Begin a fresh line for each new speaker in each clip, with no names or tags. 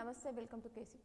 నమస్తే, welcome to K6.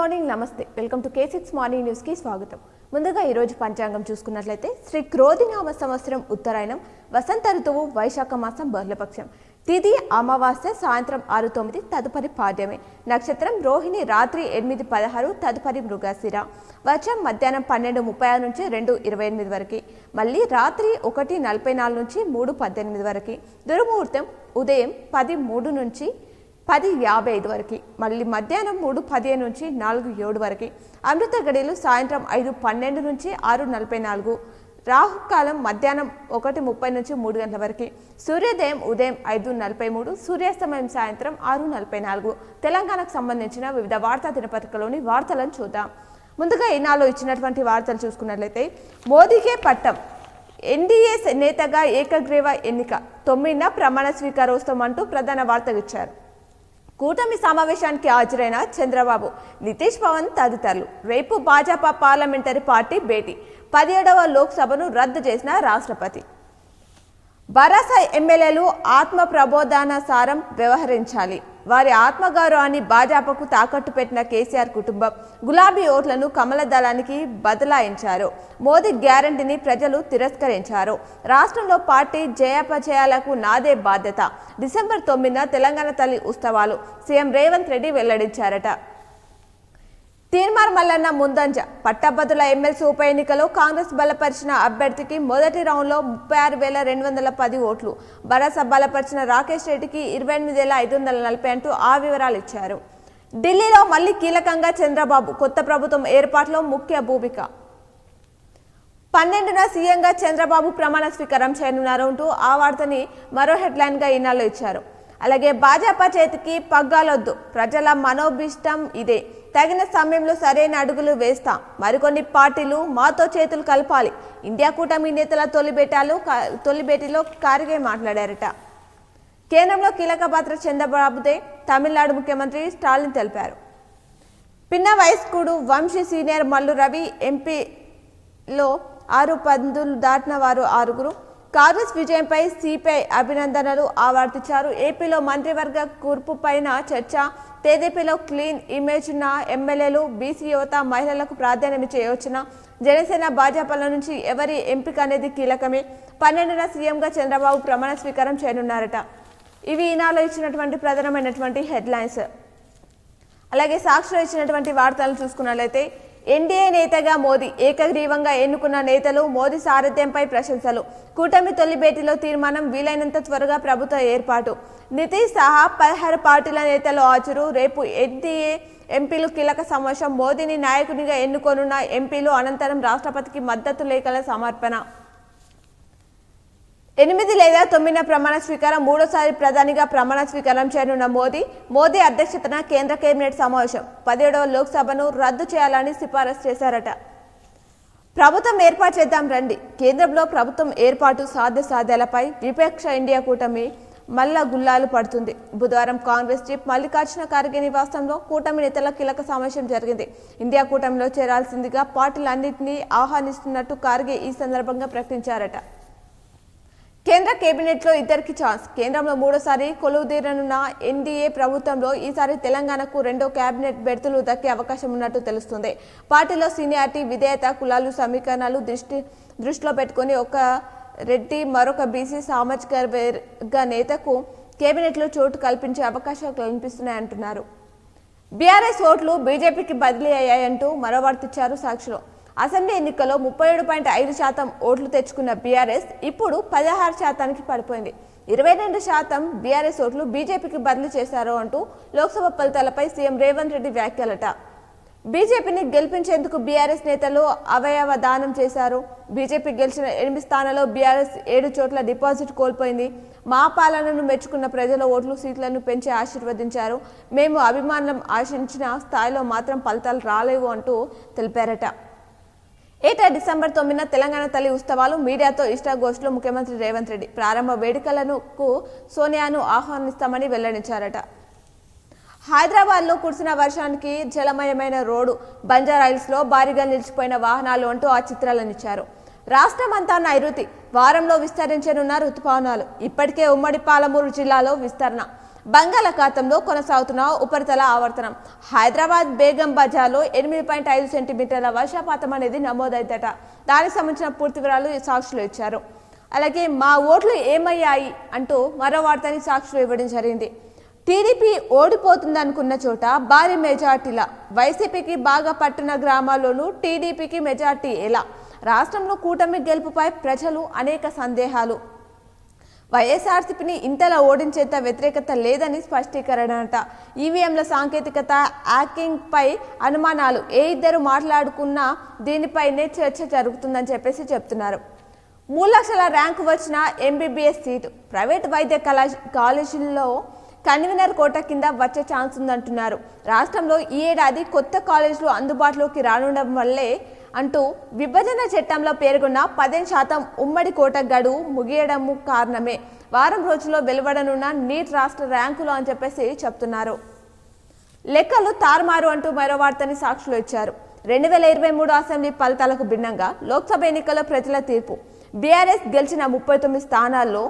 Morning నమస్తే, welcome to K6 morning news కి స్వాగతం. ముందుగా ఈ రోజు పంచాంగం చూసుకున్నట్లయితే శ్రీ క్రోధినామ సంవత్సరం ఉత్తరాయణం, వసంత ఋతువు, వైశాఖ మాసం, బహుళపక్షం, తిథి అమావాస్య సాయంత్రం 6:09, తదుపరి పాడ్యమి, నక్షత్రం రోహిణి రాత్రి 8:16, తదుపరి మృగశిర, వర్షం మధ్యాహ్నం 12:36 నుంచి 2:28 వరకు, మళ్ళీ రాత్రి 1:44 నుంచి 3:18 వరకు, దుర్ముహూర్తం ఉదయం 10:03 నుంచి 10:55 వరకు, మళ్ళీ మధ్యాహ్నం 3:15 నుంచి 4:07 వరకు, అమృత గడియలు సాయంత్రం 5:12 నుంచి 6:44, రాహుకాలం మధ్యాహ్నం 1:30 నుంచి 3 గంటల వరకు, సూర్యోదయం ఉదయం 5:43, సూర్యాస్తమయం సాయంత్రం 6:44. తెలంగాణకు సంబంధించిన వివిధ వార్తా దినపత్రికలోని వార్తలను చూద్దాం. ముందుగా ఈనాడులో ఇచ్చినటువంటి వార్తలు చూసుకున్నట్లయితే, మోదీకే పట్టం, ఎన్డీఏ నేతగా ఏకగ్రీవ ఎన్నిక, 9న ప్రమాణ స్వీకారోత్సవం అంటూ ప్రధాన వార్త ఇచ్చారు. కూటమి సమావేశానికి హాజరైన చంద్రబాబు, నితీష్ పవన్ తదితరులు. రేపు భాజపా పార్లమెంటరీ పార్టీ భేటీ. 17వ లోక్సభను రద్దు చేసిన రాష్ట్రపతి. భరాసా ఎమ్మెల్యేలు ఆత్మ ప్రబోధానుసారం వ్యవహరించాలి. వారి ఆత్మగౌరవాన్ని భాజపాకు తాకట్టు పెట్టిన కేసీఆర్ కుటుంబం గులాబీ ఓట్లను కమల దళానికి బదలాయించారు. మోదీ గ్యారంటీని ప్రజలు తిరస్కరించారు. రాష్ట్రంలో పార్టీ జయాపజయాలకు నాదే బాధ్యత. డిసెంబర్ 9న తెలంగాణ తల్లి ఉత్సవాలు సీఎం రేవంత్ రెడ్డి వెల్లడించారట. తీర్మార్ మల్లన్న ముందంజ. పట్టభద్రుల ఎమ్మెల్సీ ఉప ఎన్నికలో కాంగ్రెస్ బలపరిచిన అభ్యర్థికి మొదటి రౌండ్లో 36,210 ఓట్లు. భరాసా బలపరిచిన రాకేష్ రెడ్డికి 28,540 అంటూ ఆ వివరాలు ఇచ్చారు. ఢిల్లీలో మళ్లీ కీలకంగా చంద్రబాబు. కొత్త ప్రభుత్వం ఏర్పాటులో ముఖ్య భూమిక. 12న సీఎంగా చంద్రబాబు ప్రమాణ స్వీకారం చేయనున్నారు అంటూ ఆ వార్తని మరో హెడ్లైన్గా ఈనాడులో ఇచ్చారు. అలాగే భాజపా చేతికి పగ్గాలొద్దు, ప్రజల మనోభిష్టం ఇదే, తగిన సమయంలో సరైన అడుగులు వేస్తాం, మరికొన్ని పార్టీలు మాతో చేతులు కలపాలి. ఇండియా కూటమి నేతల తొలి భేటీలో ఖార్గే మాట్లాడారట. కేంద్రంలో కీలక పాత్ర చంద్రబాబుదే, తమిళనాడు ముఖ్యమంత్రి స్టాలిన్ తెలిపారు. పిన్న వయస్కుడు వంశీ సీనియర్ మల్లు రవి ఎంపీలో 6 పందులు దాటిన వారు 6. కాంగ్రెస్ విజయంపై సిపిఐ అభినందనలు ఆవర్తించారు. ఏపీలో మంత్రివర్గ కూర్పు పైన చర్చ. టీడీపీలో క్లీన్ ఇమేజ్ ఉన్న ఎమ్మెల్యేలు, బీసీ యువత, మహిళలకు ప్రాధాన్యమిచ్చే యోచన. జనసేన భాజపాల నుంచి ఎవరి ఎంపిక అనేది కీలకమే. 12న సీఎంగా చంద్రబాబు ప్రమాణ స్వీకారం చేయనున్నారట. ఇవి ఈనాడులో ఇచ్చినటువంటి ప్రధానమైనటువంటి హెడ్లైన్స్. అలాగే సాక్షిలో ఇచ్చినటువంటి వార్తలను చూసుకున్నట్లయితే, ఎన్డీఏ నేతగా మోదీ, ఏకగ్రీవంగా ఎన్నుకున్న నేతలు, మోదీ సారథ్యంపై ప్రశంసలు. కూటమి తొలి భేటీలో తీర్మానం, వీలైనంత త్వరగా ప్రభుత్వ ఏర్పాటు. నితీష్ సహా 16 పార్టీల నేతలు హాజరు. రేపు ఎన్డీఏ ఎంపీలు కీలక సమావేశం. మోదీని నాయకునిగా ఎన్నుకోనున్న ఎంపీలు అనంతరం రాష్ట్రపతికి మద్దతు లేఖల సమర్పణ. 8 లేదా 9న ప్రమాణ స్వీకారం. మూడోసారి ప్రధానిగా ప్రమాణ స్వీకారం చేయనున్న మోదీ అధ్యక్షతన కేంద్ర కేబినెట్ సమావేశం. 17వ లోక్సభను రద్దు చేయాలని సిఫారసు చేశారట. ప్రభుత్వం ఏర్పాటు చేద్దాం రండి. కేంద్రంలో ప్రభుత్వం ఏర్పాటు సాధ్యాలపై విపక్ష ఇండియా కూటమి మల్ల గుల్లాలు పడుతుంది. బుధవారం కాంగ్రెస్ చీఫ్ మల్లికార్జున ఖార్గే నివాసంలో కూటమి నేతల కీలక సమావేశం జరిగింది. ఇండియా కూటమిలో చేరాల్సిందిగా పార్టీలన్నింటినీ ఆహ్వానిస్తున్నట్టు ఖార్గే ఈ సందర్భంగా ప్రకటించారట. కేంద్ర కేబినెట్లో ఇద్దరికి ఛాన్స్. కేంద్రంలో మూడోసారి కొలువుదీరనున్న ఎన్డీఏ ప్రభుత్వంలో ఈసారి తెలంగాణకు 2 కేబినెట్ బెర్తులు దక్కే అవకాశం ఉన్నట్టు తెలుస్తుంది. పార్టీలో సీనియారిటీ, విధేయత, కులాలు సమీకరణాలు దృష్టిలో పెట్టుకుని ఒక రెడ్డి, మరొక బీసీ సామాజిక వర్గ నేతకు కేబినెట్లో చోటు కల్పించే అవకాశాలు కనిపిస్తున్నాయంటున్నారు. బీఆర్ఎస్ ఓట్లు బీజేపీకి బదిలీ అయ్యాయంటూ మరో వార్తిచ్చారు సాక్షిలో. అసెంబ్లీ ఎన్నికల్లో 37.5% ఓట్లు తెచ్చుకున్న బీఆర్ఎస్ ఇప్పుడు 16% పడిపోయింది. 22% బీఆర్ఎస్ ఓట్లు బీజేపీకి బదిలీ చేశారు అంటూ లోక్సభ ఫలితాలపై సీఎం రేవంత్ రెడ్డి వ్యాఖ్యలట. బీజేపీని గెలిపించేందుకు బీఆర్ఎస్ నేతలు అవయవ దానం చేశారు. బీజేపీ గెలిచిన 8 స్థానాల్లో బీఆర్ఎస్ 7 చోట్ల డిపాజిట్ కోల్పోయింది. మా పాలనను మెచ్చుకున్న ప్రజల ఓట్లు సీట్లను పెంచి ఆశీర్వదించారు. మేము అభిమానం ఆశించిన స్థాయిలో మాత్రం ఫలితాలు రాలేవు అంటూ తెలిపారట. ఏటా డిసెంబర్ 9న తెలంగాణ తల్లి ఉత్సవాలు. మీడియాతో ఇష్టాగోష్ఠిలో ముఖ్యమంత్రి రేవంత్ రెడ్డి ప్రారంభ వేడుకలకు సోనియాను ఆహ్వానిస్తామని వెల్లడించారట. హైదరాబాద్లో కురిసిన వర్షానికి జలమయమైన రోడ్డు, బంజారాహిల్స్లో భారీగా నిలిచిపోయిన వాహనాలు అంటూ ఆ చిత్రాలను ఇచ్చారు. రాష్ట్రం అంతా నైరుతి వారంలో విస్తరించనున్న రుతుపవనాలు. ఇప్పటికే ఉమ్మడి పాలమూరు జిల్లాలో విస్తరణ. బంగాళాఖాతంలో కొనసాగుతున్న ఉపరితల ఆవర్తనం. హైదరాబాద్ బేగం బజార్లో 8.5 సెంటీమీటర్ల వర్షపాతం అనేది నమోదైందట. దానికి సంబంధించిన పూర్తి వివరాలు సాక్షులు ఇచ్చారు. అలాగే మా ఓట్లు ఏమయ్యాయి అంటూ మరో వార్తని సాక్షులు ఇవ్వడం జరిగింది. టీడీపీ ఓడిపోతుందనుకున్న చోట భారీ మెజార్టీల. వైసీపీకి బాగా పట్టున గ్రామాల్లోనూ టీడీపీకి మెజార్టీ ఎలా? రాష్ట్రంలో కూటమి గెలుపుపై ప్రజలు అనేక సందేహాలు. వైఎస్ఆర్సీపీని ఇంతలా ఓడించేంత వ్యతిరేకత లేదని స్పష్టీకరణట. ఈవీఎంల సాంకేతికత, హ్యాకింగ్ పై అనుమానాలు. ఏ ఇద్దరు మాట్లాడుకున్నా దీనిపైనే చర్చ జరుగుతుందని చెప్తున్నారు. 3 లక్షల ర్యాంకు వచ్చిన ఎంబీబీఎస్ సీటు ప్రైవేట్ వైద్య కాలేజీల్లో కన్వీనర్ కోట కింద వచ్చే ఛాన్స్ ఉందంటున్నారు. రాష్ట్రంలో ఈ ఏడాది కొత్త కాలేజీలు అందుబాటులోకి రానుండడం వల్లే అంటూ విభజన చట్టంలో పేర్కొన్న 15% ఉమ్మడి కోట గడువు ముగియడం కారణమే. వారం రోజుల్లో వెలువడనున్న నీట్ రాష్ట్ర ర్యాంకులు అని చెప్తున్నారు. లెక్కలు తారుమారు అంటూ మరో వార్తని సాక్షులు ఇచ్చారు. 2023 అసెంబ్లీ ఫలితాలకు భిన్నంగా లోక్సభ ఎన్నికల్లో ప్రజల తీర్పు. బీఆర్ఎస్ గెలిచిన 39 స్థానాల్లో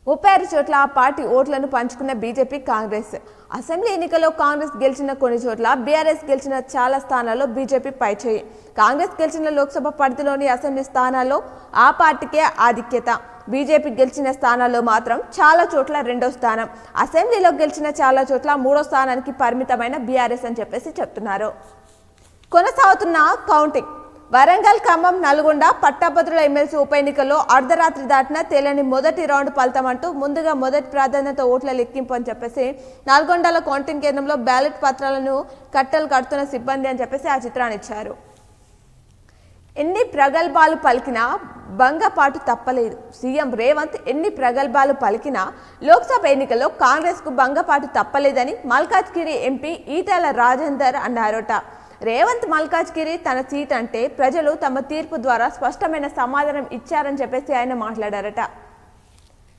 36 చోట్ల ఆ పార్టీ ఓట్లను పంచుకున్న బీజేపీ, కాంగ్రెస్. అసెంబ్లీ ఎన్నికల్లో కాంగ్రెస్ గెలిచిన కొన్ని చోట్ల, బీఆర్ఎస్ గెలిచిన చాలా స్థానాల్లో బీజేపీ పైచేయి. కాంగ్రెస్ గెలిచిన లోక్సభ పరిధిలోని అసెంబ్లీ స్థానాల్లో ఆ పార్టీకే ఆధిక్యత. బీజేపీ గెలిచిన స్థానాల్లో మాత్రం చాలా చోట్ల రెండో స్థానం, అసెంబ్లీలో గెలిచిన చాలా చోట్ల మూడో స్థానానికి పరిమితమైన బీఆర్ఎస్ అని చెప్తున్నారు. కొనసాగుతున్న కౌంటింగ్. వరంగల్, ఖమ్మం, నల్గొండ పట్టభద్రుల ఎమ్మెల్సీ ఉప ఎన్నికల్లో అర్ధరాత్రి దాటిన తేలని మొదటి రౌండ్ ఫలితం అంటూ ముందుగా మొదటి ప్రాధాన్యత ఓట్ల లెక్కింపు అని నల్గొండలో కౌంటింగ్ కేంద్రంలో బ్యాలెట్ పత్రాలను కట్టలు కడుతున్న సిబ్బంది అని ఆ చిత్రాన్ని ఇచ్చారు. ఎన్ని ప్రగల్భాలు పలికినా భంగపాటు తప్పలేదు. సీఎం రేవంత్ ఎన్ని ప్రగల్భాలు పలికినా లోక్సభ ఎన్నికల్లో కాంగ్రెస్ కు భంగపాటు తప్పలేదని మల్కాజ్గిరి ఎంపీ ఈటెల రాజేందర్ అన్నారట. రేవంత్ మల్కాజ్గిరి తన సీట్ అంటే ప్రజలు తమ తీర్పు ద్వారా స్పష్టమైన సమాధానం ఇచ్చారని ఆయన మాట్లాడారట.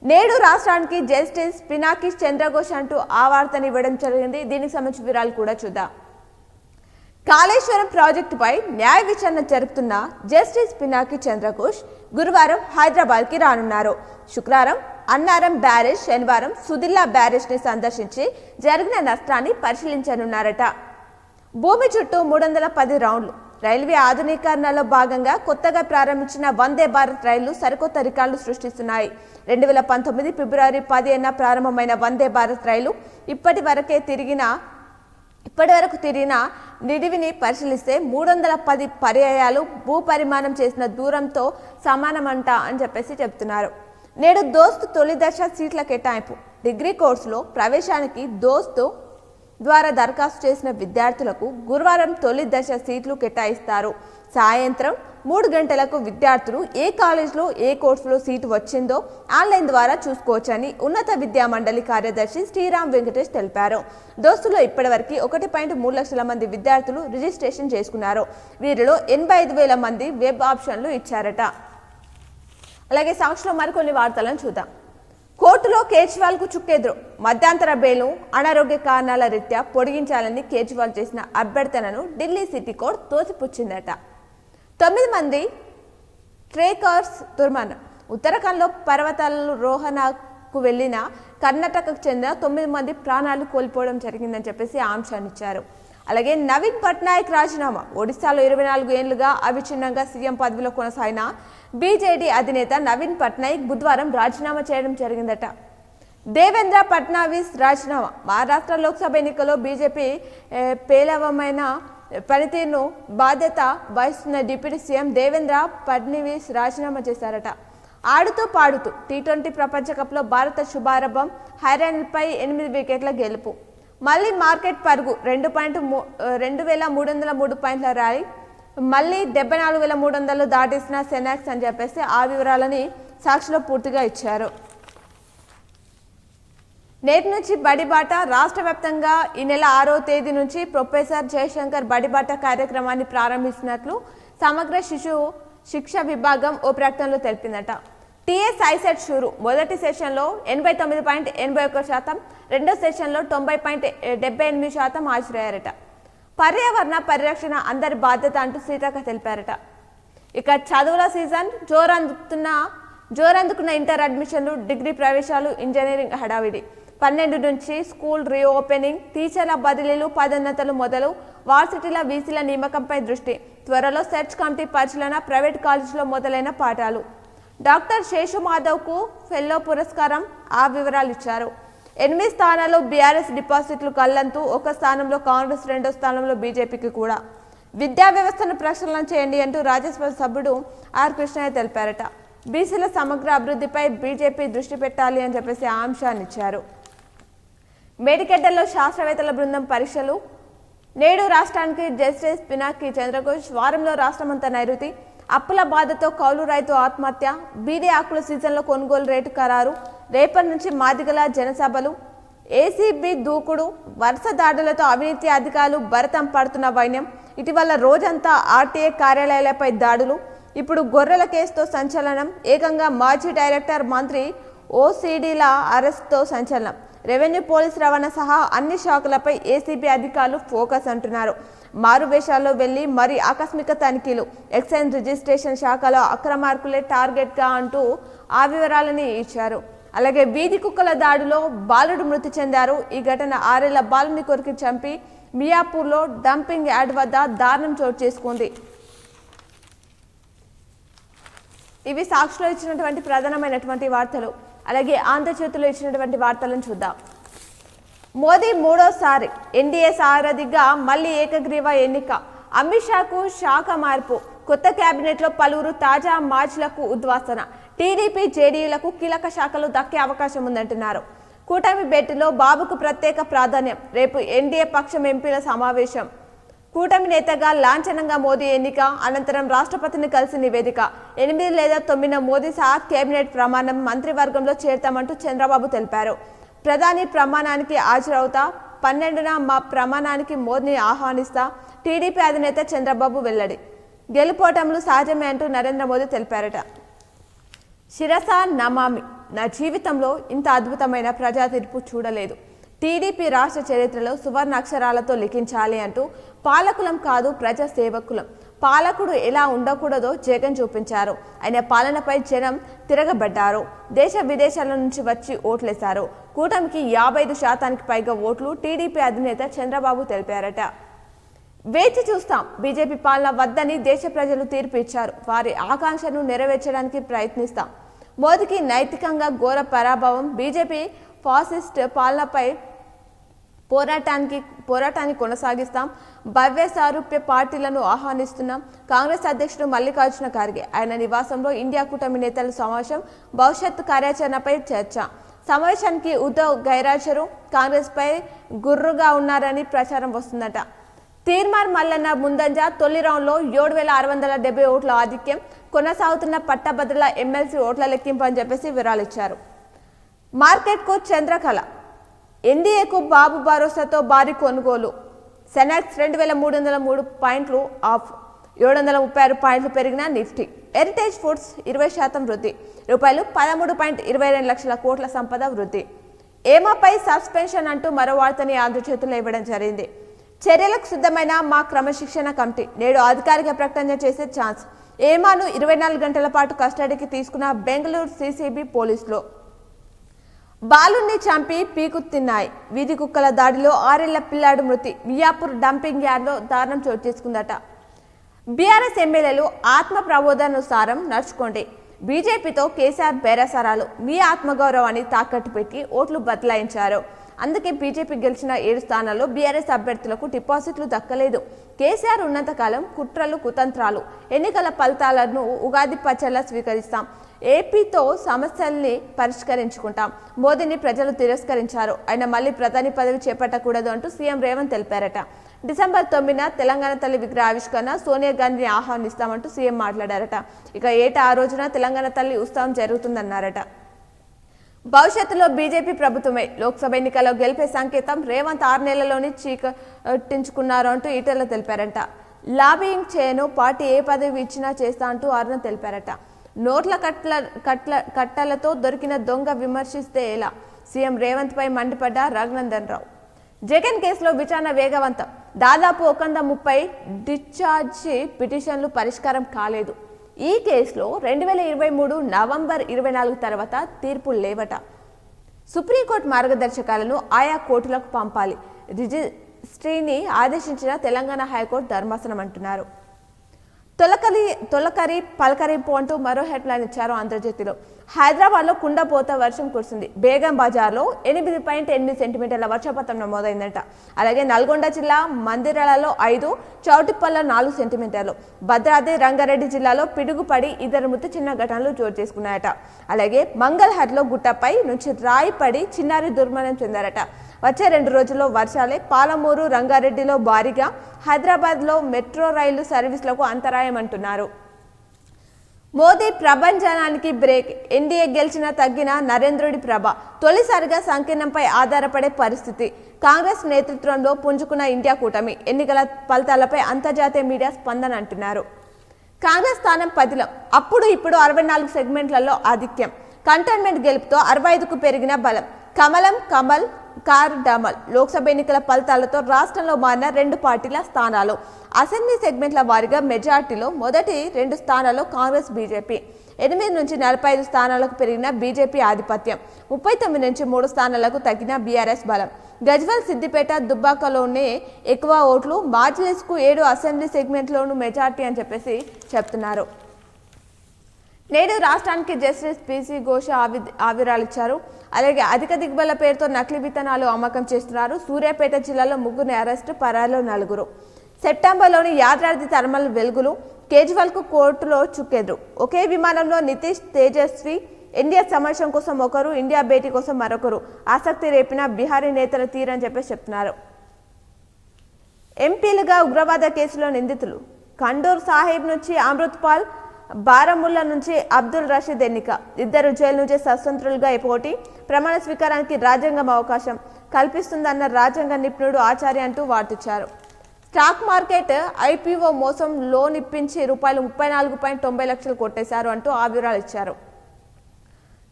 నేడు రాష్ట్రానికి జస్టిస్ పినాకి చంద్రఘోష్ అంటూ ఆ వార్తని ఇవ్వడం జరిగింది. దీనికి సంబంధించిన వివరాలు కూడా చూద్దాం. కాళేశ్వరం ప్రాజెక్టుపై న్యాయ విచారణ జరుపుతున్న జస్టిస్ పినాకి చంద్రఘోష్ గురువారం హైదరాబాద్ కి రానున్నారు. శుక్రవారం అన్నారం బ్యారేజ్, శనివారం సుదిల్లా బ్యారేజ్ ని సందర్శించి జరిగిన నష్టాన్ని పరిశీలించనున్నారట. భూమి చుట్టూ 310 రౌండ్లు. రైల్వే ఆధునీకరణలో భాగంగా కొత్తగా ప్రారంభించిన వందే భారత్ రైళ్లు సరికొత్త రికార్డులు సృష్టిస్తున్నాయి. 2019 ఫిబ్రవరి 10న ప్రారంభమైన వందే భారత్ రైలు ఇప్పటి వరకు తిరిగిన నిడివిని పరిశీలిస్తే 310 పర్యాయాలు భూ పరిమాణం చేసిన దూరంతో సమానమంట అని చెప్తున్నారు. నేడు దోస్తు తొలి దశ సీట్ల కేటాయింపు. డిగ్రీ కోర్సులో ప్రవేశానికి దోస్తు ద్వారా దరఖాస్తు చేసిన విద్యార్థులకు గురువారం తొలి దశ సీట్లు కేటాయిస్తారు. సాయంత్రం 3 గంటలకు విద్యార్థులు ఏ కాలేజ్లో ఏ కోర్సులో సీటు వచ్చిందో ఆన్లైన్ ద్వారా చూసుకోవచ్చని ఉన్నత విద్యా మండలి కార్యదర్శి శ్రీరామ్ వెంకటేష్ తెలిపారు. దోస్తులో ఇప్పటివరకు 1.3 లక్షల మంది విద్యార్థులు రిజిస్ట్రేషన్ చేసుకున్నారు. వీరిలో 85,000 మంది వెబ్ ఆప్షన్లు ఇచ్చారట. అలాగే సాక్షిలో మరికొన్ని వార్తలను చూద్దాం. కోర్టులో కేజ్రీవాల్ కు చుక్కెదురు. మధ్యంతర బెయిల్ను అనారోగ్య కారణాల రీత్యా పొడిగించాలని కేజ్రీవాల్ చేసిన అభ్యర్థనను ఢిల్లీ సిటీ కోర్టు తోసిపుచ్చిందట. 9 మంది ట్రేకర్స్ దుర్మరణం. ఉత్తరాఖండ్లో పర్వతారోహణకు వెళ్లిన కర్ణాటకకు చెందిన 9 మంది ప్రాణాలు కోల్పోవడం జరిగిందని ఆ అంశాన్ని ఇచ్చారు. అలాగే నవీన్ పట్నాయక్ రాజీనామా. ఒడిశాలో 24 ఏళ్లుగా అవిచ్ఛిన్నంగా సీఎం పదవిలో కొనసాగిన బీజేడీ అధినేత నవీన్ పట్నాయక్ బుధవారం రాజీనామా చేయడం జరిగిందట. దేవేంద్ర ఫడ్నవీస్ రాజీనామా. మహారాష్ట్ర లోక్సభ ఎన్నికల్లో బీజేపీ పేలవమైన పనితీరును బాధ్యత వహిస్తున్న డిప్యూటీ సీఎం దేవేంద్ర ఫడ్నవీస్ రాజీనామా చేశారట. ఆడుతూ పాడుతూ టీ20 ప్రపంచ కప్లో భారత శుభారంభం. హైరాన్పై 8 వికెట్ల గెలుపు. మళ్ళీ మార్కెట్ పరుగు. 2,303 పాయింట్ల ర్యాలీ. మళ్ళీ 74,300 దాటేసిన సెనాక్స్ అని ఆ వివరాలని సాక్షిలో పూర్తిగా ఇచ్చారు. నేటి నుంచి బడిబాట. రాష్ట్ర వ్యాప్తంగా ఈ నెల 6వ తేదీ నుంచి ప్రొఫెసర్ జయశంకర్ బడిబాట కార్యక్రమాన్ని ప్రారంభిస్తున్నట్లు సమగ్ర శిశు శిక్ష విభాగం ఓ ప్రకటనలో తెలిపిందట. TS ICET షురు. మొదటి సెషన్లో 89.81%, రెండో సెషన్లో 90.78% హాజరయ్యారట. పర్యావరణ పరిరక్షణ అందరి బాధ్యత అంటూ సీతక్క తెలిపారట. ఇక చదువుల సీజన్ జోరందుకున్న ఇంటర్ అడ్మిషన్లు, డిగ్రీ ప్రవేశాలు, ఇంజనీరింగ్ హడావిడి. 12 నుంచి స్కూల్ రీఓపెనింగ్, టీచర్ల బదిలీలు, పదోన్నతులు మొదలు. వార్సిటీల వీసీల నియామకంపై దృష్టి. త్వరలో సెర్చ్ కమిటీ పరిశీలన. ప్రైవేట్ కాలేజీలో మొదలైన పాఠాలు. డాక్టర్ శేషు మాధవ్కు ఫెల్లో పురస్కారం. ఆ వివరాలు ఇచ్చారు. 8 స్థానాల్లో బీఆర్ఎస్ డిపాజిట్లు కల్లంతూ. 1 స్థానంలో కాంగ్రెస్, 2వ స్థానంలో బీజేపీకి కూడా. విద్యా వ్యవస్థను ప్రక్షాళన చేయండి అంటూ రాజ్యసభ సభ్యుడు ఆర్ కృష్ణయ్య తెలిపారట. బీసీల సమగ్ర అభివృద్ధిపై బీజేపీ దృష్టి పెట్టాలి అని ఆ అంశాన్ని ఇచ్చారు. మేడిగడ్డలో శాస్త్రవేత్తల బృందం పరీక్షలు. నేడు రాష్ట్రానికి జస్టిస్ పినాకి చంద్రఘోష్. వారంలో రాష్ట్రమంతా నైరుతి. అప్పుల బాధతో కౌలు రైతు ఆత్మహత్య. బీడీ ఆకుల సీజన్లో కొనుగోలు రేటు ఖరారు. రేపటి నుంచి మాదిగల జనసభలు. ఏసీబీ దూకుడు. వరుస దాడులతో అవినీతి అధికారులు భరతం పడుతున్న వైన్యం. ఇటీవల రోజంతా ఆర్టీఏ కార్యాలయాలపై దాడులు. ఇప్పుడు గొర్రెల కేసుతో సంచలనం. ఏకంగా మాజీ డైరెక్టర్, మంత్రి ఓసీడీల అరెస్ట్తో సంచలనం. రెవెన్యూ, పోలీస్, రవాణా సహా అన్ని శాఖలపై ఏసీబీ అధికారులు ఫోకస్ అంటున్నారు. మారు వేషాల్లో వెళ్లి మరి ఆకస్మిక తనిఖీలు, ఎక్సైజ్ రిజిస్ట్రేషన్ శాఖలో అక్రమార్కులే టార్గెట్గా అంటూ ఆ వివరాలని ఇచ్చారు. అలాగే వీధి కుక్కల దాడిలో బాలుడు మృతి చెందారు. ఈ ఘటన 6 ఏళ్ల బాలుని కొరికి చంపి మియాపూర్లో డంపింగ్ యార్డ్ వద్ద దారుణం చోటు చేసుకుంది. ఇవి సాక్షిలో ఇచ్చినటువంటి ప్రధానమైనటువంటి వార్తలు. అలాగే ఆంధ్రజ్యోతిలో ఇచ్చినటువంటి వార్తలను చూద్దాం. మోదీ మూడోసారి ఎన్డీఏ సారథిగా మళ్లీ ఏకగ్రీవ ఎన్నిక, అమిత్ షాకు శాఖ మార్పు, కొత్త కేబినెట్లో పలువురు తాజా మార్చులకు ఉద్వాసన, టీడీపీ జేడీయూలకు కీలక శాఖలు దక్కే అవకాశం ఉందంటున్నారు. కూటమి భేటీలో బాబుకు ప్రత్యేక ప్రాధాన్యం, రేపు ఎన్డీఏ పక్షం ఎంపీల సమావేశం, కూటమి నేతగా లాంఛనంగా మోదీ ఎన్నిక, అనంతరం రాష్ట్రపతిని కలిసి నివేదిక, 8 లేదా 9 మోదీ సహా కేబినెట్ ప్రమాణం, మంత్రివర్గంలో చేరతామంటూ చంద్రబాబు తెలిపారు. ప్రధాని ప్రమాణానికి హాజరవుతా, 12న మా ప్రమాణానికి మోదీని ఆహ్వానిస్తా, టీడీపీ అధినేత చంద్రబాబు వెల్లడి. గెలుపోటములు సహజమే అంటూ నరేంద్ర మోదీ తెలిపారట. శిరస నమామి, నా జీవితంలో ఇంత అద్భుతమైన ప్రజా తీర్పు చూడలేదు. టీడీపీ రాష్ట్ర చరిత్రలో సువర్ణ అక్షరాలతో లిఖించాలి అంటూ పాలకులం కాదు ప్రజా సేవకులం, పాలకుడు ఎలా ఉండకూడదో జగన్ చూపించారు. ఆయన పాలనపై జనం తిరగబడ్డారు. దేశ విదేశాల నుంచి వచ్చి ఓట్లేశారు. కూటమికి 55% పైగా ఓట్లు టీడీపీ అధినేత చంద్రబాబు తెలిపారట. వేచి చూస్తాం, బీజేపీ పాలన వద్దని దేశ ప్రజలు తీర్పు ఇచ్చారు. వారి ఆకాంక్షను నెరవేర్చడానికి ప్రయత్నిస్తాం. మోదీకి నైతికంగా ఘోర పరాభవం, బీజేపీ ఫాసిస్ట్ పాలనపై పోరాటాన్ని కొనసాగిస్తాం. భవ్య సారూప్య పార్టీలను ఆహ్వానిస్తున్నాం. కాంగ్రెస్ అధ్యక్షుడు మల్లికార్జున ఖార్గే ఆయన నివాసంలో ఇండియా కూటమి నేతల సమావేశం, భవిష్యత్ కార్యాచరణపై చర్చ. సమావేశానికి ఉద్ధవ్ గైరాజరు కాంగ్రెస్ పై గుర్రుగా ఉన్నారని ప్రచారం వస్తుందట. తీర్మార్ మల్లన్న ముందంజ, తొలి రౌండ్లో 7,670 ఓట్ల ఆధిక్యం, కొనసాగుతున్న పట్టభద్రుల ఎమ్మెల్సీ ఓట్ల లెక్కింపు అని చెప్పేసి వివరాలిచ్చారు. మార్కెట్కు చంద్రకళ, ఎన్డీఏకు బాబు భరోసాతో భారీ కొనుగోలు, సెనాక్స్ 2,303 పాయింట్లు ఆఫ్, 736 పాయింట్లు పెరిగిన నిఫ్టీ. హెరిటేజ్ ఫుడ్స్ 20% వృద్ధి, రూపాయలు 13.22 లక్షల కోట్ల సంపద వృద్ధి. ఏమాపై సస్పెన్షన్ అంటూ మరో వార్తని ఆంధ్రజ్యోతిలో ఇవ్వడం జరిగింది. చర్యలకు సిద్ధమైన మా క్రమశిక్షణ కమిటీ నేడు అధికారిక ప్రకటన చేసే ఛాన్స్. ఏమాను 24 గంటల పాటు కస్టడీకి తీసుకున్న బెంగళూరు సీసీబీ పోలీసులు. బాలుని చంపి పీకు తిన్నాయి, వీధి కుక్కల దాడిలో 6 ఏళ్ల పిల్లాడు మృతి, మియాపూర్ డంపింగ్ యార్డ్లో దారుణం చోటు చేసుకుందట. బీఆర్ఎస్ ఎమ్మెల్యేలు ఆత్మ ప్రబోధానుసారం నడుచుకోండి, బీజేపీతో కేసీఆర్ బేరసారాలు, మీ ఆత్మగౌరవాన్ని తాకట్టు పెట్టి ఓట్లు బదలాయించారు. అందుకే బీజేపీ గెలిచిన 7 స్థానాల్లో బీఆర్ఎస్ అభ్యర్థులకు డిపాజిట్లు దక్కలేదు. కేసీఆర్ ఉన్నంతకాలం కుట్రలు కుతంత్రాలు, ఎన్నికల ఫలితాలను ఉగాది పచ్చళ్ళ స్వీకరిస్తాం, ఏపీతో సమస్యల్ని పరిష్కరించుకుంటాం. మోదీని ప్రజలు తిరస్కరించారు, ఆయన మళ్ళీ ప్రధాని పదవి చేపట్టకూడదు అంటూ సీఎం రేవంత్ తెలిపారట. డిసెంబర్ 9న తెలంగాణ తల్లి విగ్రహ ఆవిష్కరణ, సోనియా గాంధీని ఆహ్వానిస్తామంటూ సీఎం మాట్లాడారట. ఇక ఏటా ఆ రోజున తెలంగాణ తల్లి ఉత్సవం జరుగుతుందన్నారట. భవిష్యత్తులో బీజేపీ ప్రభుత్వమే లోక్సభ ఎన్నికల్లో గెలిపే సంకేతం, రేవంత్ 6 నెలల్లోనే చీకట్టించుకున్నారు అంటూ ఈటెల తెలిపారట. లాబియింగ్ చేయను, పార్టీ ఏ పదవి ఇచ్చినా చేస్తా అంటూ అరుణ తెలిపారట. నోట్ల కట్టలతో దొరికిన దొంగ విమర్శిస్తే ఎలా, సీఎం రేవంత్ పై మండిపడ్డ రఘునందన్ రావు. జగన్ కేసులో విచారణ వేగవంతం, దాదాపు 130 డిశ్చార్జ్ పిటిషన్లు పరిష్కారం కాలేదు. ఈ కేసులో 2023 నవంబర్ 24 తర్వాత తీర్పు లేవట. సుప్రీంకోర్టు మార్గదర్శకాలను ఆయా కోర్టులకు పంపాలి, రిజిస్ట్రీని ఆదేశించిన తెలంగాణ హైకోర్టు ధర్మాసనం అంటున్నారు. తొలకరి పలకరింపు అంటూ మరో హెడ్లైన్ ఇచ్చారు ఆంధ్రజ్యోతిలో. హైదరాబాద్లో కుండపోత వర్షం కురిసింది. బేగం బజార్లో 8.8 సెంటీమీటర్ల వర్షపాతం నమోదైందట. అలాగే నల్గొండ జిల్లా మందిరాలలో 5, చౌటిప్పల్లో 4 సెంటీమీటర్లు, భద్రాద్రి రంగారెడ్డి జిల్లాలో పిడుగుపడి 2 మృతి చిన్న ఘటనలు చోటు చేసుకున్నాయట. అలాగే మంగళహర్లో గుట్టపై నుంచి రాయి పడి చిన్నారి దుర్మరణం చెందారట. వచ్చే 2 రోజుల్లో వర్షాలే. పాలమూరు, రంగారెడ్డిలో భారీగా, హైదరాబాద్లో మెట్రో రైలు సర్వీసులకు అంతరాయం అంటున్నారు. మోదీ ప్రభంజనానికి బ్రేక్, ఎన్డీఏ గెలిచిన తగ్గిన నరేంద్రుడి ప్రభ, తొలిసారిగా సంకీర్ణంపై ఆధారపడే పరిస్థితి, కాంగ్రెస్ నేతృత్వంలో పుంజుకున్న ఇండియా కూటమి, ఎన్నికల ఫలితాలపై అంతర్జాతీయ మీడియా స్పందన అంటున్నారు. కాంగ్రెస్ స్థానం 10లో, అప్పుడు ఇప్పుడు 64 సెగ్మెంట్లలో ఆధిక్యం, కంటోన్మెంట్ గెలుపుతో 65కు పెరిగిన బలం, కమలం కమల్ కార్ డమల్ లోక్సభ ఎన్నికల ఫలితాలతో రాష్ట్రంలో మారిన 2 పార్టీల స్థానాలు. అసెంబ్లీ సెగ్మెంట్ల వారీగా మెజార్టీలో మొదటి 2 స్థానాల్లో కాంగ్రెస్ బీజేపీ, 8 నుంచి 45 స్థానాలకు పెరిగిన బీజేపీ ఆధిపత్యం, 39 నుంచి 3 స్థానాలకు తగ్గిన బీఆర్ఎస్ బలం. గజ్వల్, సిద్దిపేట, దుబ్బాకలోనే ఎక్కువ ఓట్లు, మాజ్లిస్కు 7 అసెంబ్లీ సెగ్మెంట్లోనూ మెజార్టీ అని చెప్పేసి చెప్తున్నారు. నేడు రాష్ట్రానికి జస్టిస్ పిసి ఘోష ఆవిరాలిచ్చారు. అలాగే అధిక దిగుబడుల పేరుతో నకిలీ విత్తనాలు అమ్మకం చేస్తున్నారు. సూర్యాపేట జిల్లాలో 3 అరెస్టు, పరాలో 4. సెప్టెంబర్లోని యాదాద్రి థర్మల్ వెలుగులు, కేజ్రీవాల్కు కోర్టులో చుక్కెదురు. ఒకే విమానంలో నితీష్, తేజస్వి, ఇండియా సమావేశం కోసం ఒకరు, ఇండియా భేటీ కోసం మరొకరు. ఆసక్తి రేపిన బీహారీ నేతల తీరని చెప్పేసి చెప్తున్నారు. ఎంపీలుగా ఉగ్రవాద కేసులో నిందితులు. ఖండూర్ సాహిబ్ నుంచి అమృత్పాల్, బారాముల్లా నుంచి అబ్దుల్ రషీద్ ఎన్నిక. ఇద్దరు జైలు నుంచి స్వతంత్రులుగా పోటీ. ప్రమాణ స్వీకారానికి రాజ్యాంగం అవకాశం కల్పిస్తుందన్న రాజ్యాంగ నిపుణుడు ఆచార్య అంటూ వార్తిచ్చారు. స్టాక్ మార్కెట్ ఐపీఓ మోసం, లోన్ ఇప్పించి ₹34.90 లక్షలు కొట్టేశారు అంటూ వివరాలు ఇచ్చారు.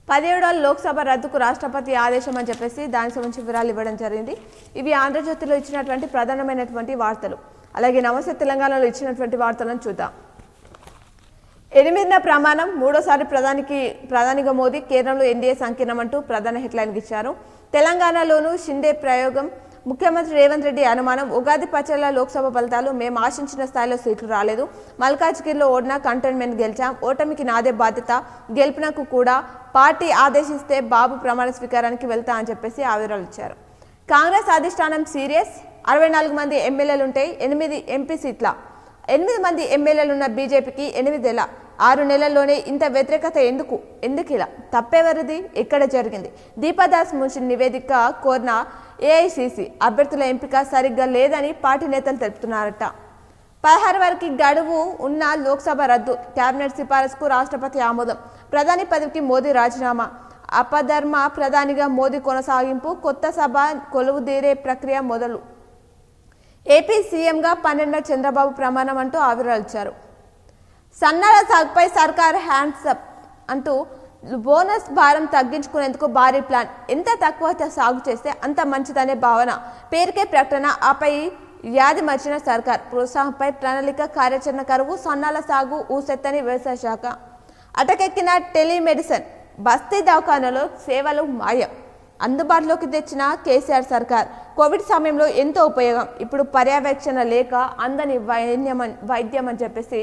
17వ లోక్సభ రద్దుకు రాష్ట్రపతి ఆదేశం అని చెప్పేసి దానికి సంబంధించి వివరాలు ఇవ్వడం జరిగింది. ఇవి ఆంధ్రజ్యోతిలో ఇచ్చినటువంటి ప్రధానమైనటువంటి వార్తలు. అలాగే నమస్తే తెలంగాణలో ఇచ్చినటువంటి వార్తలను చూద్దాం. 8వ ప్రమాణం, 3వసారి ప్రధానిగా మోదీ, కేంద్రంలో ఎన్డీఏ సంకీర్ణం అంటూ ప్రధాన హెడ్లైన్ ఇచ్చారు. తెలంగాణలోనూ షిండే ప్రయోగం, ముఖ్యమంత్రి రేవంత్ రెడ్డి అనుమానం. ఉగాది పచ్చళ్ల లోక్సభ ఫలితాలు, మేము ఆశించిన స్థాయిలో సీట్లు రాలేదు. మల్కాజ్గిరిలో ఓడినా కంటోన్మెంట్ గెలిచాం. ఓటమికి నాదే బాధ్యత. గెలుపునకు కూడా పార్టీ ఆదేశిస్తే బాబు ప్రమాణ స్వీకారానికి వెళ్తా అని చెప్పేసి వివరాలు ఇచ్చారు. కాంగ్రెస్ అధిష్టానం సీరియస్. 64 మంది ఎమ్మెల్యేలుంటే 8 ఎంపీ సీట్ల. 8 మంది ఎమ్మెల్యేలున్న బీజేపీకి 8 ఏళ్ల 6 నెలల్లోనే ఇంత వ్యతిరేకత ఎందుకు ఇలా? తప్పెవరిది? ఎక్కడ జరిగింది? దీపాదాస్ మున్షి నివేదిక కోరిన ఏఐసీసీ అభ్యర్థుల ఎంపిక సరిగ్గా లేదని పార్టీ నేతలు తెలుపుతున్నారట. 16 వరకు గడువు ఉన్న లోక్సభ రద్దు, కేబినెట్ సిఫారసుకు రాష్ట్రపతి ఆమోదం. ప్రధాని పదవికి మోదీ రాజీనామా, అపధర్మ ప్రధానిగా మోదీ కొనసాగింపు, కొత్త సభ కొలువుదీరే ప్రక్రియ మొదలు. ఏపీ సీఎంగా 12న చంద్రబాబు ప్రమాణం అంటూ వివరాలు ఇచ్చారు. సన్నాల సాగుపై సర్కార్ హ్యాండ్స్ అప్ అంటూ బోనస్ భారం తగ్గించుకునేందుకు భారీ ప్లాన్. ఎంత తక్కువ సాగు చేస్తే అంత మంచిదనే భావన. పేరుకే ప్రకటన, ఆపై వ్యాధి మర్చిన సర్కార్. ప్రోత్సాహంపై ప్రణాళిక, కార్యాచరణ కరువు. సన్నాల సాగు ఊసెత్తని వ్యవసాయ శాఖ. అటకెక్కిన టెలిమెడిసిన్, బస్తీ దవాఖానాలో సేవలు మాయం. అందుబాటులోకి తెచ్చిన కేసీఆర్ సర్కార్. కోవిడ్ సమయంలో ఎంతో ఉపయోగం. ఇప్పుడు పర్యవేక్షణ లేక అందని వైద్యం అని చెప్పేసి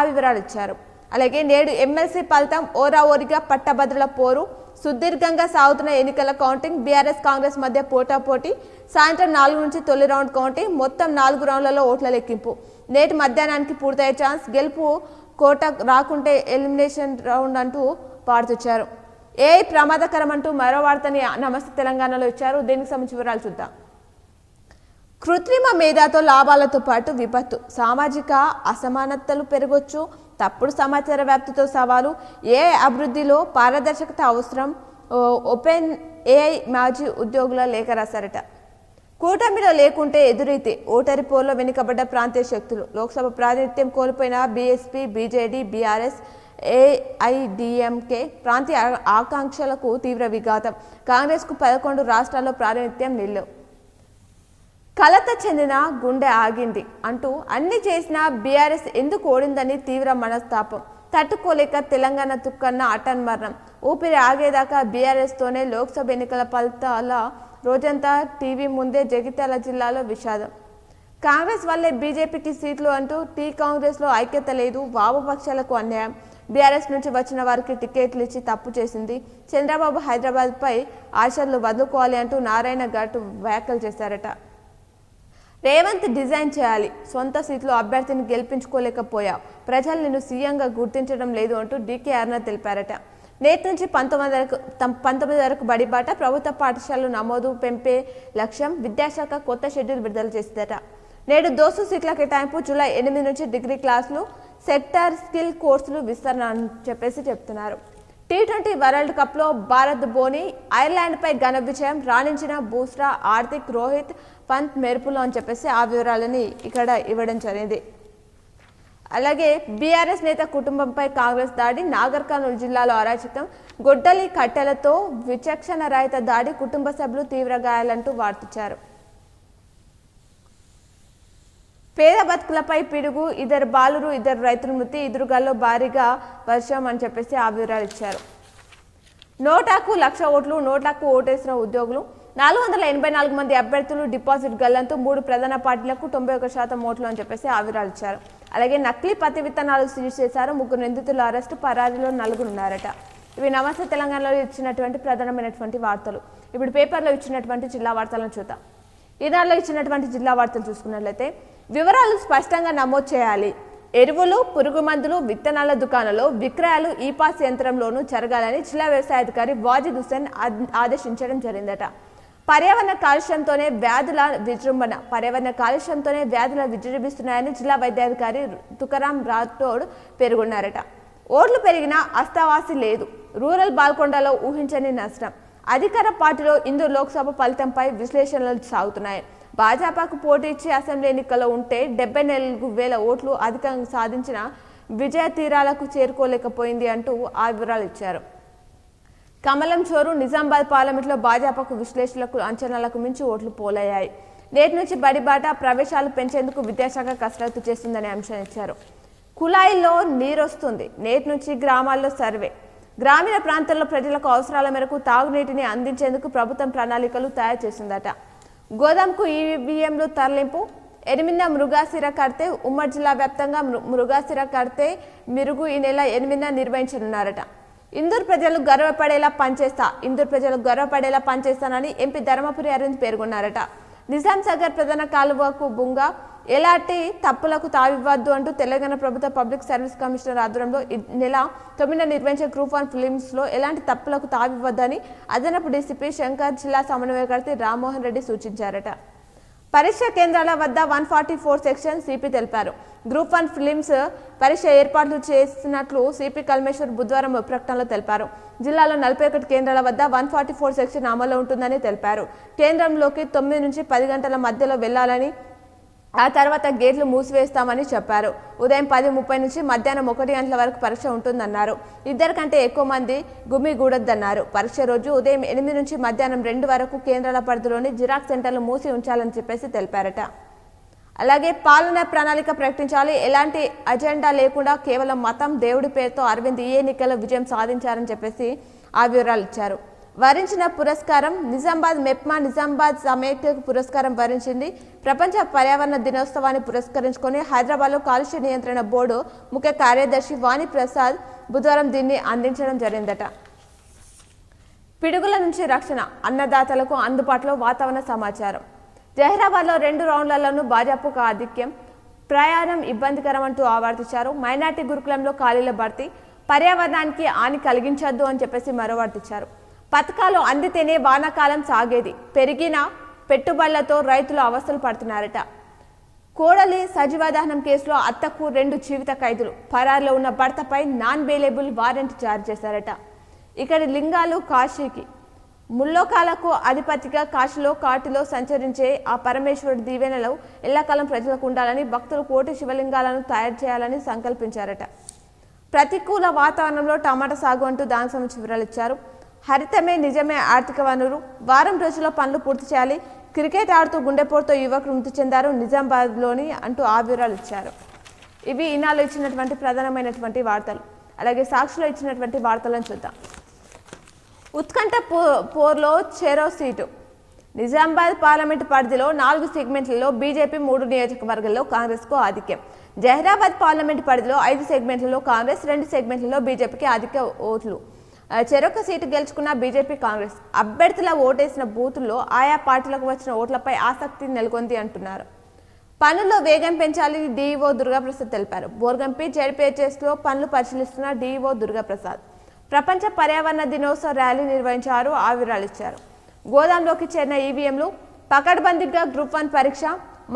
వివరాలు ఇచ్చారు. అలాగే నేడు ఎమ్మెల్సీ ఫలితం, ఓరాఓరిగా పట్టభద్రుల పోరు. సుదీర్ఘంగా సాగుతున్న ఎన్నికల కౌంటింగ్. బీఆర్ఎస్ కాంగ్రెస్ మధ్య పోటాపోటీ. సాయంత్రం 4 నుంచి తొలి రౌండ్ కౌంటింగ్. మొత్తం 4 రౌండ్లలో ఓట్ల లెక్కింపు. నేటి మధ్యాహ్నానికి పూర్తయ్యే ఛాన్స్. గెలుపు కోట రాకుంటే ఎలిమినేషన్ రౌండ్ అంటూ వార్తిచ్చారు. ఏఐ ప్రమాదకరం అంటూ మరో వార్తని నమస్తే తెలంగాణలో ఇచ్చారు. దీనికి సంబంధించి వివరాలు చూద్దాం. కృత్రిమ మేధాతో లాభాలతో పాటు విపత్తు. సామాజిక అసమానతలు పెరగొచ్చు. తప్పుడు సమాచార వ్యాప్తితో సవాలు. ఏఐ అభివృద్ధిలో పారదర్శకత అవసరం. ఓపెన్ ఏఐ మాజీ ఉద్యోగుల లేఖ రాశారట. కూటమిలో లేకుంటే ఎదురైతే ఓటరి పోర్లో వెనుకబడ్డ ప్రాంతీయ శక్తులు. లోక్సభ ప్రాతినిధ్యం కోల్పోయిన బీఎస్పీ, బీజేడీ, బీఆర్ఎస్, ఏఐడిఎంకే ప్రాంతీయ ఆకాంక్షలకు తీవ్ర విఘాతం. కాంగ్రెస్కు 11 రాష్ట్రాల్లో ప్రాతినిధ్యం నిల్లు. కలత చెందిన గుండె ఆగింది అంటూ అన్ని చేసిన బీఆర్ఎస్ ఎందుకు ఓడిందని తీవ్ర మనస్తాపం. తట్టుకోలేక తెలంగాణ తుక్కన్న అటన్ మరణం. ఊపిరి ఆగేదాకా బీఆర్ఎస్తోనే లోక్సభ ఎన్నికల ఫలితాల రోజంతా టీవీ ముందే. జగిత్యాల జిల్లాలో విషాదం. కాంగ్రెస్ వల్లే బీజేపీకి సీట్లు అంటూ కాంగ్రెస్లో ఐక్యత లేదు. వామపక్షాలకు అన్యాయం. బీఆర్ఎస్ నుంచి వచ్చిన వారికి టికెట్లు ఇచ్చి తప్పు చేసింది. చంద్రబాబు హైదరాబాద్పై ఆశలు వదులుకోవాలి అంటూ నారాయణ ఘాట్ వ్యాఖ్యలు చేశారట. రేవంత్ డిజైన్ చేయాలి. సొంత సీట్లో అభ్యర్థిని గెలిపించుకోలేకపోయావు. ప్రజలు నిన్ను సీఎంగా గుర్తించడం లేదు అంటూ డీకేఆర్న తెలిపారట. నేటి నుంచి 19 వరకు బడిబాట. ప్రభుత్వ పాఠశాలలు నమోదు పెంపే లక్ష్యం. విద్యాశాఖ కొత్త షెడ్యూల్ విడుదల చేసిందట. నేడు దోస్తు సీట్ల కేటాయింపు. జూలై 8 నుంచి డిగ్రీ క్లాసులు, సెక్టార్ స్కిల్ కోర్సులు విస్తరణ అని చెప్పేసి చెప్తున్నారు. T20 వరల్డ్ కప్లో భారత్ బోని ఐర్లాండ్పై ఘన విజయం. రాణించిన బూస్రా, హార్దిక్, రోహిత్, పంత్ మెరుపులు అని చెప్పేసి వివరాలని ఇక్కడ ఇవ్వడం జరిగింది. అలాగే బీఆర్ఎస్ నేత కుటుంబంపై కాంగ్రెస్ దాడి, నాగర్ కర్నూలు జిల్లాలో అరాచకం, గొడ్డలి కట్టెలతో విచక్షణ రహిత దాడి, కుటుంబ సభ్యులు తీవ్ర గాయాలంటూ వార్తించారు. పేద బతుకులపై పిడుగు, ఇద్దరు బాలురు, ఇద్దరు రైతుల మృతి, ఎదురుగాల్లో భారీగా వర్షం అని చెప్పేసి ఆ వివరాలు ఇచ్చారు. నోటాకు 1,00,000 ఓట్లు, నోటాకు ఓటేసిన ఉద్యోగులు 484 మంది అభ్యర్థులు డిపాజిట్ గల్లంతు, 3 ప్రధాన పార్టీలకు 91% ఓట్లు అని చెప్పేసి ఆ వివరాలు ఇచ్చారు. అలాగే నకిలీ పత్తి విత్తనాలు సీజ్ చేశారు, 3 నిందితుల అరెస్టు, పరారీలో 4 ఉన్నారట. ఇవి నమస్తే తెలంగాణలో ఇచ్చినటువంటి ప్రధానమైనటువంటి వార్తలు. ఇప్పుడు పేపర్లో ఇచ్చినటువంటి జిల్లా వార్తలను చూద్దాం. ఈనాడులో ఇచ్చినటువంటి జిల్లా వార్తలు చూసుకున్నట్లయితే వివరాలు స్పష్టంగా నమోదు చేయాలి. ఎరువులు, పురుగు మందులు, విత్తనాల దుకాణంలో విక్రయాలు ఈపాస్ యంత్రంలోనూ జరగాలని జిల్లా వ్యవసాయ అధికారి వాజిద్ హుసేన్ ఆదేశించడం జరిగిందట. పర్యావరణ కాలుష్యంతోనే వ్యాధుల విజృంభిస్తున్నాయని జిల్లా వైద్యాధికారి తుకారాం రాథోడ్ పేర్కొన్నారట. ఓట్లు పెరిగినా అస్తావాసి లేదు, రూరల్ బాల్కొండలో ఊహించని నష్టం. అధికార పార్టీలో ఇందూరు లోక్సభ ఫలితంపై విశ్లేషణలు సాగుతున్నాయి. భాజపాకు పోటీ ఇచ్చి అసెంబ్లీ ఎన్నికల్లో ఉంటే 74,000 ఓట్లు అధికంగా సాధించిన విజయ తీరాలకు చేరుకోలేకపోయింది అంటూ ఆ వివరాలు ఇచ్చారు. కమలం చోరు, నిజామాబాద్ పార్లమెంట్లో భాజపాకు విశ్లేషణలకు అంచనాలకు మించి ఓట్లు పోలయ్యాయి. నేటి నుంచి బడిబాట ప్రవేశాలు పెంచేందుకు విద్యాశాఖ కసరత్తు చేస్తుందనే అంశం ఇచ్చారు. కుళాయిల్లో నీరొస్తుంది, నేటి నుంచి గ్రామాల్లో సర్వే. గ్రామీణ ప్రాంతాల్లో ప్రజలకు అవసరాల మేరకు తాగునీటిని అందించేందుకు ప్రభుత్వం ప్రణాళికలు తయారు చేసిందట. గోదాంకు ఈవీఎంలు తరలింపు, 8న మృగాశిర కడితే ఉమ్మడి జిల్లా వ్యాప్తంగా మృగాశిర కడితే మిరుగు ఈ నెల 8న నిర్వహించనున్నారట. ఇందూరు ప్రజలు గర్వపడేలా పనిచేస్తానని ఎంపీ ధర్మపురి అరవింద్ పేర్కొన్నారట. నిజాం సాగర్ ప్రధాన కాలువకు బుంగ, ఎలాంటి తప్పులకు తావివ్వద్దు అంటూ తెలంగాణ ప్రభుత్వ పబ్లిక్ సర్వీస్ కమిషనర్ ఆధ్వర్యంలో ఈ నెల 9న నిర్వహించే గ్రూప్ 1 ఫిలిమ్స్లో ఎలాంటి తప్పులకు తావివ్వద్దని అదనపు డీసీపీ శంకర్, జిల్లా సమన్వయకర్త రామ్మోహన్ రెడ్డి సూచించారట. పరీక్ష కేంద్రాల వద్ద 144 సెక్షన్ సిపి తెలిపారు. గ్రూప్ 1 ఫిలిమ్స్ పరీక్ష ఏర్పాట్లు చేసినట్లు సిపి కల్మేశ్వర్ బుధవారం ప్రకటనలో తెలిపారు. జిల్లాలో 41 కేంద్రాల వద్ద 144 సెక్షన్ అమల్లో ఉంటుందని తెలిపారు. కేంద్రంలోకి 9 నుంచి 10 గంటల మధ్యలో వెళ్లాలని, ఆ తర్వాత గేట్లు మూసివేస్తామని చెప్పారు. ఉదయం 10:30 నుంచి మధ్యాహ్నం 1 గంటల వరకు పరీక్ష ఉంటుందన్నారు. 2 కంటే ఎక్కువ మంది గుమిగూడొద్దన్నారు. పరీక్ష రోజు ఉదయం 8 నుంచి మధ్యాహ్నం 2 వరకు కేంద్రాల పరిధిలోని జిరాక్స్ సెంటర్లు మూసి ఉంచాలని చెప్పేసి తెలిపారట. అలాగే పాలనా ప్రణాళిక ప్రకటించాలి, ఎలాంటి అజెండా లేకుండా కేవలం మతం, దేవుడి పేరుతో అరవింద్ ఈ ఎన్నికల్లో విజయం సాధించారని చెప్పేసి ఆ వివరాలు ఇచ్చారు. వరించిన పురస్కారం నిజామాబాద్ మెప్మా నిజామాబాద్ సమైక్య పురస్కారం వరించింది. ప్రపంచ పర్యావరణ దినోత్సవాన్ని పురస్కరించుకొని హైదరాబాద్లో కాలుష్య నియంత్రణ బోర్డు ముఖ్య కార్యదర్శి వాణి ప్రసాద్ బుధవారం దీన్ని అందించడం జరిగిందట. పిడుగుల నుంచి రక్షణ, అన్నదాతలకు అందుబాటులో వాతావరణ సమాచారం. జహీరాబాద్లో 2 రౌండ్లలోనూ భాజపాకు ఆధిక్యం, ప్రయాణం ఇబ్బందికరం అంటూ ఆవర్తించారు. మైనార్టీ గురుకులంలో ఖాళీల భర్తీ, పర్యావరణానికి హాని కలిగించొద్దు అని చెప్పేసి మరో వార్తించారు. పథకాలు అందితేనే వానాకాలం సాగేది, పెరిగిన పెట్టుబడులతో రైతులు అవస్థలు పడుతున్నారట. కోడలి సజీవదహనం కేసులో అత్తకు 2 జీవిత ఖైదులు, పరారిలో ఉన్న భర్తపై నాన్ బెయిలబుల్ వారెంట్ జారీ చేశారట. ఇక్కడి లింగాలు కాశీకి, ముల్లోకాలకు అధిపతిగా కాశీలో కాటిలో సంచరించే ఆ పరమేశ్వరుడి దీవెనలు ఎల్లకాలం ప్రజలకు ఉండాలని భక్తులు కోటి శివలింగాలను తయారు చేయాలని సంకల్పించారట. ప్రతికూల వాతావరణంలో టమాటా సాగు అంటూ దానికి సంబంధించి వివరాలు ఇచ్చారు. హరితమే నిజమే ఆర్థిక వనరు, వారం రోజుల్లో పనులు పూర్తి చేయాలి. క్రికెట్ ఆడుతూ గుండెపోటుతో యువకులు మృతి చెందారు నిజామాబాద్లోని అంటూ ఆ వివరాలు ఇచ్చారు. ఇవి ఈనాడులో ఇచ్చినటువంటి ప్రధానమైనటువంటి వార్తలు. అలాగే సాక్షిలో ఇచ్చినటువంటి వార్తలను చూద్దాం. ఉత్కంఠ పోర్లో చెరో సీటు. నిజామాబాద్ పార్లమెంటు పరిధిలో 4 సెగ్మెంట్లలో బీజేపీ, 3 నియోజకవర్గాల్లో కాంగ్రెస్కు ఆధిక్యం. జహీరాబాద్ పార్లమెంటు పరిధిలో 5 సెగ్మెంట్లలో కాంగ్రెస్, 2 సెగ్మెంట్లలో బీజేపీకి అధిక ఓట్లు. చెరొక సీటు గెలుచుకున్న బీజేపీ, కాంగ్రెస్ అభ్యర్థుల ఓటేసిన బూతుల్లో ఆయా పార్టీలకు వచ్చిన ఓట్లపై ఆసక్తి నెలకొంది అంటున్నారు. పనుల్లో వేగం పెంచాలి డీఈఓ దుర్గాప్రసాద్ తెలిపారు. బోర్గంపి జెడ్పీహెచ్ఎస్లో పనులు పరిశీలిస్తున్న డీఈఓ దుర్గాప్రసాద్ ప్రపంచ పర్యావరణ దినోత్సవ ర్యాలీ నిర్వహించారు. ఆ వివరాలు ఇచ్చారు. గోదాంలోకి చేరిన ఈవీఎంలు, పకడ్బందీగా గ్రూప్ 1 పరీక్ష,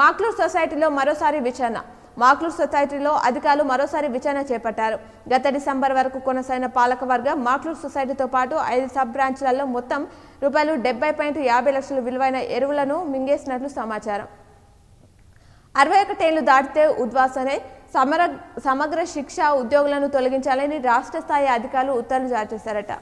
మాక్లూర్ సొసైటీలో మరోసారి విచారణ. మాక్లూర్ సొసైటీలో అధికారులు మరోసారి విచారణ చేపట్టారు. గత డిసెంబర్ వరకు కొనసాగిన పాలకవర్గం మాక్లూర్ సొసైటీతో పాటు 5 సబ్ బ్రాంచ్లలో మొత్తం రూపాయలు 70.50 లక్షల విలువైన ఎరువులను మింగేసినట్లు సమాచారం. 61 ఏళ్లు దాటితే ఉద్వాసనే సమగ్ర శిక్ష ఉద్యోగులను తొలగించాలని రాష్ట్ర స్థాయి అధికారులు ఉత్తర్వులు జారీ చేశారట.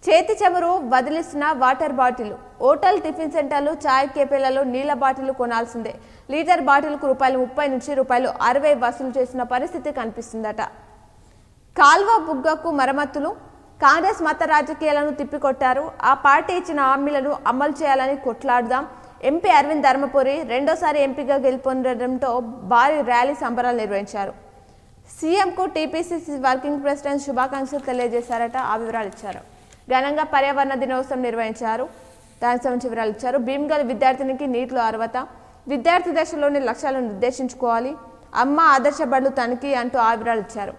చేతి చెమురు వదిలిస్తున్న వాటర్ బాటిల్, హోటల్, టిఫిన్ సెంటర్లు, చాయ్ కేఫేలలో నీళ్ల బాటిల్ కొనాల్సిందే. లీటర్ బాటిల్కు ₹30 నుంచి ₹60 వసూలు చేసిన పరిస్థితి కనిపిస్తుందట. కాల్వ బుగ్గకు మరమ్మతులు, కాంగ్రెస్ మత రాజకీయాలను తిప్పికొట్టారు. ఆ పార్టీ ఇచ్చిన హామీలను అమలు చేయాలని కొట్లాడుదాం. ఎంపీ అరవింద్ ధర్మపురి రెండోసారి ఎంపీగా గెలుపొందడంతో భారీ ర్యాలీ సంబరాలు నిర్వహించారు. సీఎంకు టీపీసీసీ వర్కింగ్ ప్రెసిడెంట్ శుభాకాంక్షలు తెలియజేశారట. ఆ వివరాలు ఇచ్చారు. ఘనంగా పర్యావరణ దినోత్సవం నిర్వహించారు. దానికి సంబంధించి వివరాలు ఇచ్చారు. భీమ్గల్ విద్యార్థినికి నీటిలో అర్హత, విద్యార్థి దశలోని లక్ష్యాలను నిర్దేశించుకోవాలి. అమ్మ ఆదర్శ బడులు తనిఖీ అంటూ ఆ వివరాలు ఇచ్చారు.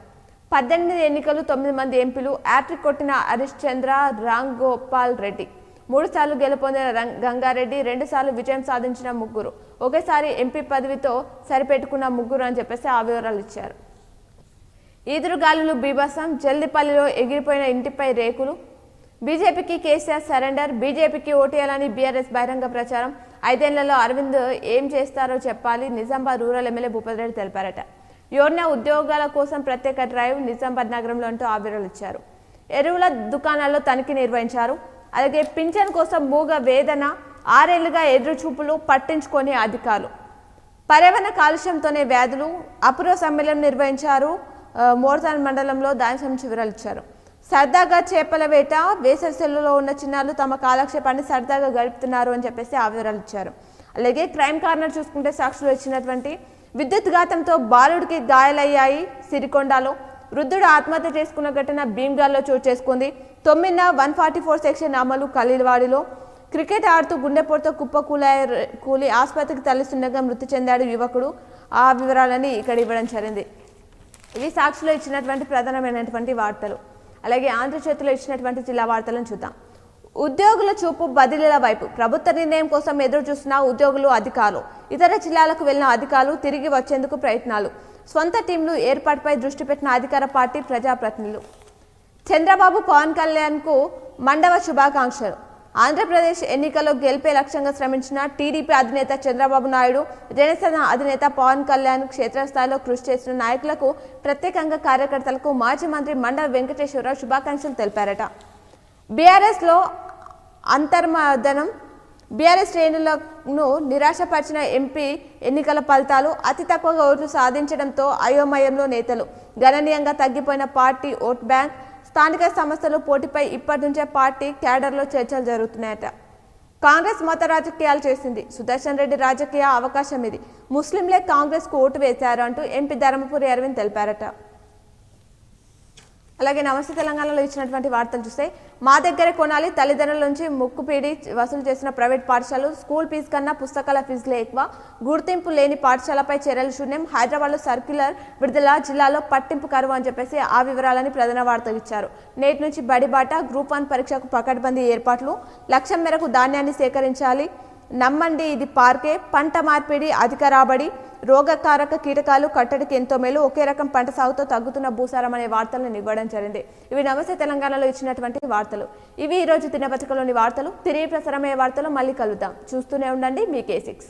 18 ఎన్నికలు 9 మంది ఎంపీలు, హ్యాట్రిక్ కొట్టిన హరీష్ చంద్ర, రామ్ గోపాల్ రెడ్డి, 3 సార్లు గెలుపొందిన గంగారెడ్డి, 2 సార్లు విజయం సాధించిన ముగ్గురు, ఒకేసారి ఎంపీ పదవితో సరిపెట్టుకున్న ముగ్గురు అని చెప్పేసి ఆ వివరాలు ఇచ్చారు. ఈదురుగాలులు బీభత్సం, జల్దిపల్లిలో ఎగిరిపోయిన ఇంటిపై రేకులు, బీజేపీకి కేసీఆర్ సరెండర్, బీజేపీకి ఓటేయాలని బీఆర్ఎస్ బహిరంగ ప్రచారం, 5 ఏళ్లలో అరవింద్ ఏం చేస్తారో చెప్పాలి, నిజామాబాద్ రూరల్ ఎమ్మెల్యే భూపతి రెడ్డి తెలిపారట. యోర్న ఉద్యోగాల కోసం ప్రత్యేక డ్రైవ్, నిజామాబాద్ నగరంలో అంటూ ఆవిర్యాలు ఇచ్చారు. ఎరువుల దుకాణాల్లో తనిఖీ నిర్వహించారు. అలాగే పింఛన్ కోసం మూగ వేదన, 6 ఏళ్లుగా ఎదురుచూపులు పట్టించుకొని అధికారులు. పర్యావరణ కాలుష్యంతోనే వ్యాధులు, అపూర్వ సమ్మేళనం నిర్వహించారు. మోర్తాన్ మండలంలో దాని సంబంధించి వివరాలు ఇచ్చారు. సరదాగా చేపల వేట, వేసవి సెలవులో ఉన్న చిన్నారులు తమ కాలక్షేపాన్ని సరదాగా గడుపుతున్నారు అని చెప్పేసి ఆ వివరాలు ఇచ్చారు. అలాగే క్రైమ్ కార్నర్ చూసుకుంటే సాక్షులు ఇచ్చినటువంటి విద్యుత్ ఘాతంతో బాలుడికి గాయాలయ్యాయి. సిరికొండలో వృద్ధుడు ఆత్మహత్య చేసుకున్న ఘటన భీమ్గల్లో చోటు చేసుకుంది. 9న 144 సెక్షన్ అమలు. ఖలీల్వాడిలో క్రికెట్ ఆడుతూ గుండెపోటుతో కూలి ఆసుపత్రికి తరలిస్తుండగా మృతి చెందాడు యువకుడు. ఆ వివరాలని ఇక్కడ ఇవ్వడం జరిగింది. ఇవి సాక్షిలో ఇచ్చినటువంటి ప్రధానమైనటువంటి వార్తలు. అలాగే ఆంధ్రజ్యోతిలో ఇచ్చినటువంటి జిల్లా వార్తలను చూద్దాం. ఉద్యోగుల చూపు బదిలీల వైపు, ప్రభుత్వ నిర్ణయం కోసం ఎదురు చూస్తున్న ఉద్యోగులు, అధికారులు. ఇతర జిల్లాలకు వెళ్లిన అధికారులు తిరిగి వచ్చేందుకు ప్రయత్నాలు. స్వంత టీంలు ఏర్పాటుపై దృష్టి పెట్టిన అధికార పార్టీ ప్రజాప్రతినిధులు. చంద్రబాబు, పవన్ కళ్యాణ్కు మండవ శుభాకాంక్షలు. ఆంధ్రప్రదేశ్ ఎన్నికల్లో గెలిపే లక్ష్యంగా శ్రమించిన టీడీపీ అధినేత చంద్రబాబు నాయుడు, జనసేన అధినేత పవన్ కళ్యాణ్ క్షేత్రస్థాయిలో కృషి చేసిన నాయకులకు, ప్రత్యేకంగా కార్యకర్తలకు మాజీ మంత్రి మండవ వెంకటేశ్వరరావు శుభాకాంక్షలు తెలిపారట. బీఆర్ఎస్లో అంతర్మదనం, బీఆర్ఎస్ శ్రేణులను నిరాశపరిచిన ఎంపీ ఎన్నికల ఫలితాలు, అతి తక్కువగా ఓట్లు సాధించడంతో అయోమయంలో నేతలు, గణనీయంగా తగ్గిపోయిన పార్టీ ఓట్ బ్యాంక్, స్థానిక సంస్థలు పోటీపై ఇప్పటి నుంచే పార్టీ క్యాడర్లో చర్చలు జరుగుతున్నాయట. కాంగ్రెస్ మత రాజకీయాలు చేసింది, సుదర్శన్ రెడ్డి రాజకీయ అవకాశం ఇది, ముస్లింలే కాంగ్రెస్కు ఓటు వేశారు అంటూ ఎంపీ ధర్మపురి అరవింద్ తెలిపారట. అలాగే నమస్తే తెలంగాణలో ఇచ్చినటువంటి వార్తలు చూస్తే, మా దగ్గరే కొనాలి, తల్లిదండ్రుల నుంచి ముక్కుపీడి వసూలు చేసిన ప్రైవేట్ పాఠశాలలు, స్కూల్ ఫీజు కన్నా పుస్తకాల ఫీజులే ఎక్కువ, గుర్తింపు లేని పాఠశాలపై చర్యలు శూన్యం, హైదరాబాద్లో సర్క్యులర్ విడుదల, జిల్లాలో పట్టింపు కరువు అని చెప్పేసి ఆ వివరాలని ప్రధాన వార్తలు ఇచ్చారు. నేటి నుంచి బడిబాట, గ్రూప్ 1 పరీక్షకు పకడ్బందీ ఏర్పాట్లు, లక్ష్యం మేరకు ధాన్యాన్ని సేకరించాలి, నమ్మండి ఇది పార్కే, పంట మార్పిడి, అధిక రాబడి, రోగకారక కీటకాలు కట్టడికి ఎంతో మేలు, ఒకే రకం పంట సాగుతో తగ్గుతున్న భూసారం అనే వార్తలను ఇవ్వడం జరిగింది. ఇవి నమస్తే తెలంగాణలో ఇచ్చినటువంటి వార్తలు. ఇవి ఈరోజు దినపత్రికలోని వార్తలు. తిరిగి ప్రసారమయ్యే వార్తలు మళ్ళీ కలుద్దాం. చూస్తూనే ఉండండి మీ K6.